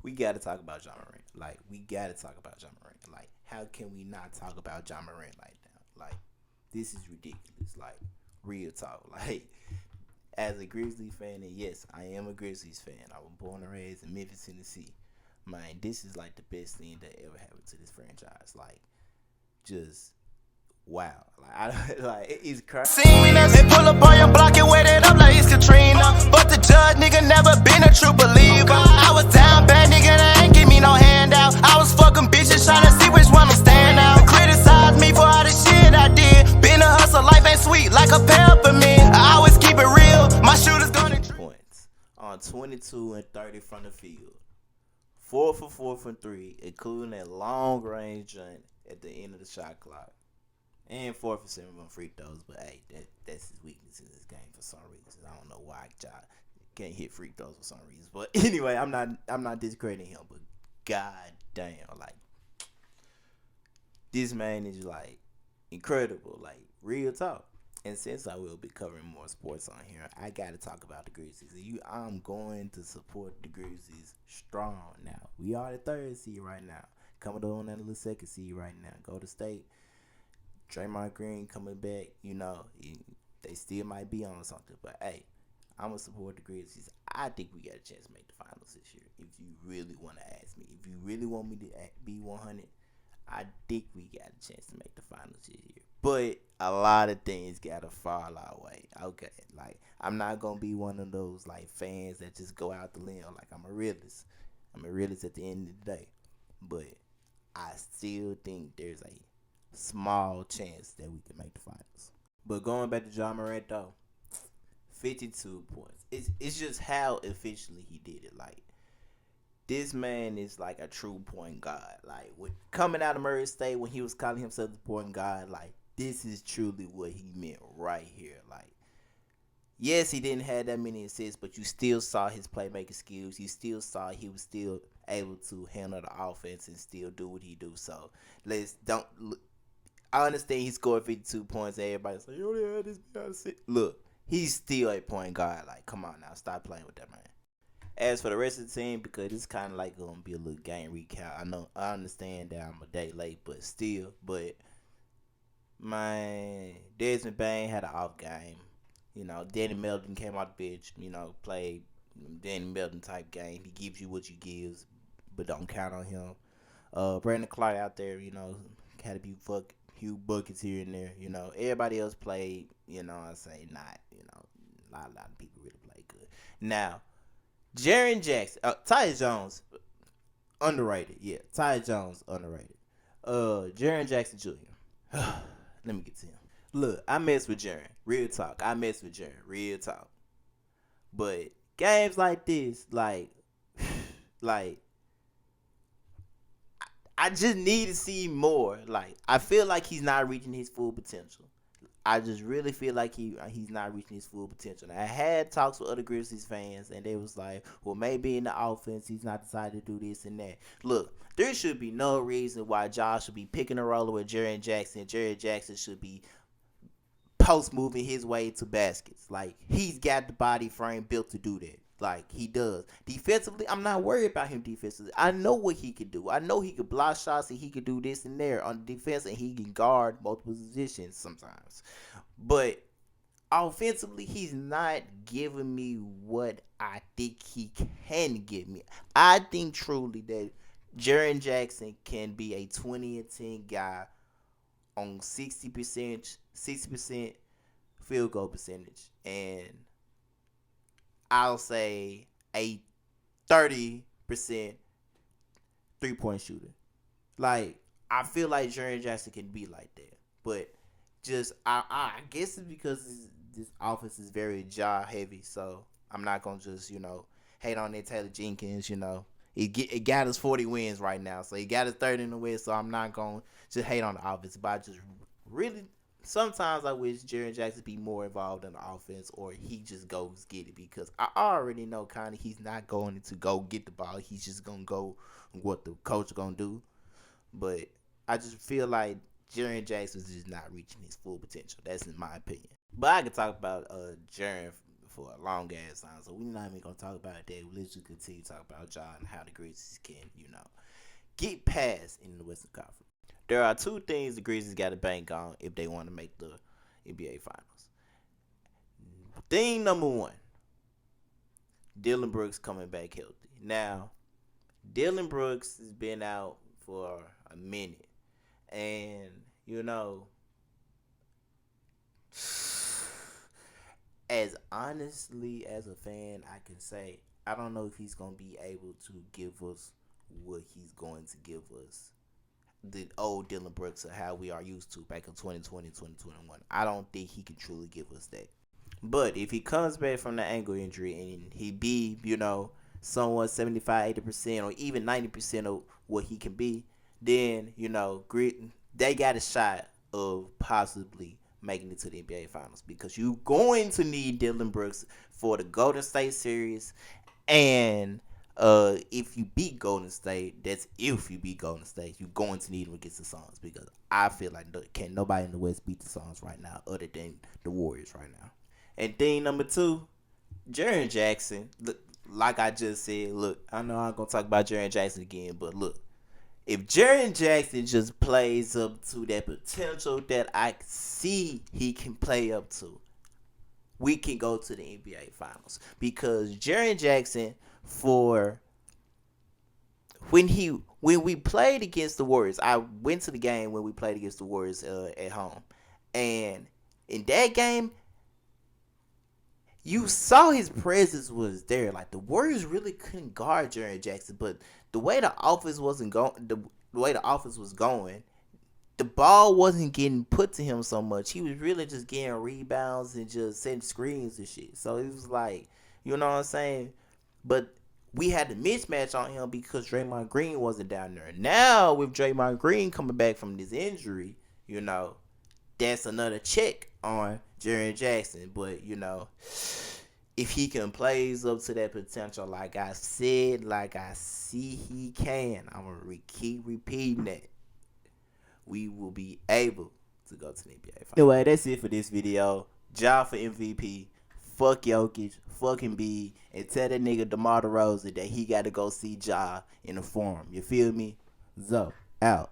we got to talk about John Morant. Like, we got to talk about John Morant. Like, how can we not talk about John Morant like that? Like, this is ridiculous. Like, real talk. Like, as a Grizzlies fan, and yes, I am a Grizzlies fan. I was born and raised in Memphis, Tennessee. Man, this is like the best thing that ever happened to this franchise. Like, just wow. Like, like it's crazy. Seen us and pull up on your block and wet it up like it's Katrina. But the judge nigga never been a true believer. I was down bad nigga, they ain't give me no handout. I was fucking bitches trying to see which one will stand out. Criticize me for all the shit I did. Been a hustle, life ain't sweet like a peppermint. I always keep it real. My shooters gonna points on 22 and 30 from the field. 4 for 4 from 3, including that long range joint at the end of the shot clock. And 4 for 7 on free throws, but hey, that's his weakness in this game for some reason. I don't know why Ja can't hit free throws for some reason. But anyway, I'm not discrediting him, but god damn, like this man is like incredible, like real talk. And since I will be covering more sports on here, I gotta talk about the Grizzlies. I'm going to support the Grizzlies strong now. We are the 3rd seed right now. Coming on that little 2nd seed right now. Go to State. Draymond Green coming back, they still might be on something. But hey, I'm gonna support the Grizzlies. I think we got a chance to make the finals this year. If you really want to ask me, if you really want me to be 100, I think we got a chance to make the finals this year. But a lot of things gotta fall our way. Okay, like I'm not gonna be one of those like fans that just go out the limb. Like I'm a realist. I'm a realist at the end of the day. But I still think there's a small chance that we can make the finals. But going back to John Morant though, 52 points. It's just how efficiently he did it. Like this man is like a true point guard. Like coming out of Murray State when he was calling himself the point guard, like this is truly what he meant right here. Like yes, he didn't have that many assists, but you still saw his playmaking skills. You still saw he was still able to handle the offense and still do what he do. So I understand he scored 52 points. Everybody's like, oh yeah, this guy sick. Look, he's still a point guard. Like, come on now, stop playing with that man. As for the rest of the team, because it's kind of like gonna be a little game recap. I understand that I'm a day late, but still. But my Desmond Bain had an off game. Danny Melton came out the bench. Played Danny Melton type game. He gives you what you gives, but don't count on him. Brandon Clark out there. Had to be few buckets here and there. Everybody else played. I say not. A lot of people really played good. Now, Jaren Jackson, Ty Jones, underrated. Yeah, Ty Jones, underrated. Jaren Jackson Jr. Let me get to him. Look, I mess with Jaren. Real talk. I mess with Jaren. Real talk. But games like this, like I just need to see more. Like I feel like he's not reaching his full potential. I just really feel like he's not reaching his full potential. And I had talks with other Grizzlies fans, and they was like, well, maybe in the offense he's not decided to do this and that. Look, there should be no reason why Josh should be picking a roller with Jaren Jackson. Jaren Jackson should be post moving his way to baskets. Like he's got the body frame built to do that. Like he does. Defensively, I'm not worried about him defensively. I know what he could do. I know he could block shots and he could do this and there on defense, and he can guard multiple positions sometimes. But offensively, he's not giving me what I think he can give me. I think truly that Jaren Jackson can be a 20 and 10 guy on 60% field goal percentage, and I'll say a 30% 3-point shooter. Like I feel like Jaren Jackson can be like that, but just I guess it's because this offense is very jaw heavy, so I'm not gonna just hate on that Taylor Jenkins. It got us 40 wins right now, so he got us 30 in the West. So I'm not gonna just hate on the offense, but I just really sometimes I wish Jaren Jackson be more involved in the offense, or he just goes get it, because I already know kind of he's not going to go get the ball. He's just gonna go what the coach gonna do. But I just feel like Jaren Jackson is just not reaching his full potential. That's in my opinion. But I can talk about Jaren for a long ass time. So we're not even gonna talk about that. Let's just continue to talk about Ja and how the Grizzlies can, get past in the Western Conference. There are two things the Grizzlies got to bank on if they want to make the NBA Finals. Thing number one, Dillon Brooks coming back healthy. Now, Dillon Brooks has been out for a minute. And, as honestly as a fan, I can say, I don't know if he's going to be able to give us what he's going to give us. The old Dillon Brooks of how we are used to back in 2020, 2021. I don't think he can truly give us that. But if he comes back from the ankle injury and he be, somewhat 75, 80% or even 90% of what he can be, then, they got a shot of possibly making it to the NBA Finals because you're going to need Dillon Brooks for the Golden State series. And if you beat Golden State, that's if you beat Golden State, you're going to need him against the Suns because I feel like can't nobody in the West beat the Suns right now other than the Warriors right now. And thing number two, Jaren Jackson. Look, like I just said, look, I know I'm going to talk about Jaren Jackson again, but look, if Jaren Jackson just plays up to that potential that I see he can play up to, we can go to the NBA Finals. Because Jaren Jackson, when we played against the Warriors, I went to the game when we played against the Warriors at home. And in that game, you saw his presence was there. Like, the Warriors really couldn't guard Jaren Jackson, but the way the offense was going, the ball wasn't getting put to him so much. He was really just getting rebounds and just setting screens and shit. So it was like, you know what I'm saying? But we had the mismatch on him because Draymond Green wasn't down there. Now, with Draymond Green coming back from this injury, that's another check on Jaren Jackson. But, if he can plays up to that potential, like I said, like I see he can, I'm going to keep repeating that, we will be able to go to the NBA Finals. Anyway, that's it for this video. Ja for MVP. Fuck Jokic. Fuck Embiid. And tell that nigga DeMar DeRozan that he got to go see Ja in the forum. You feel me? Zo, out.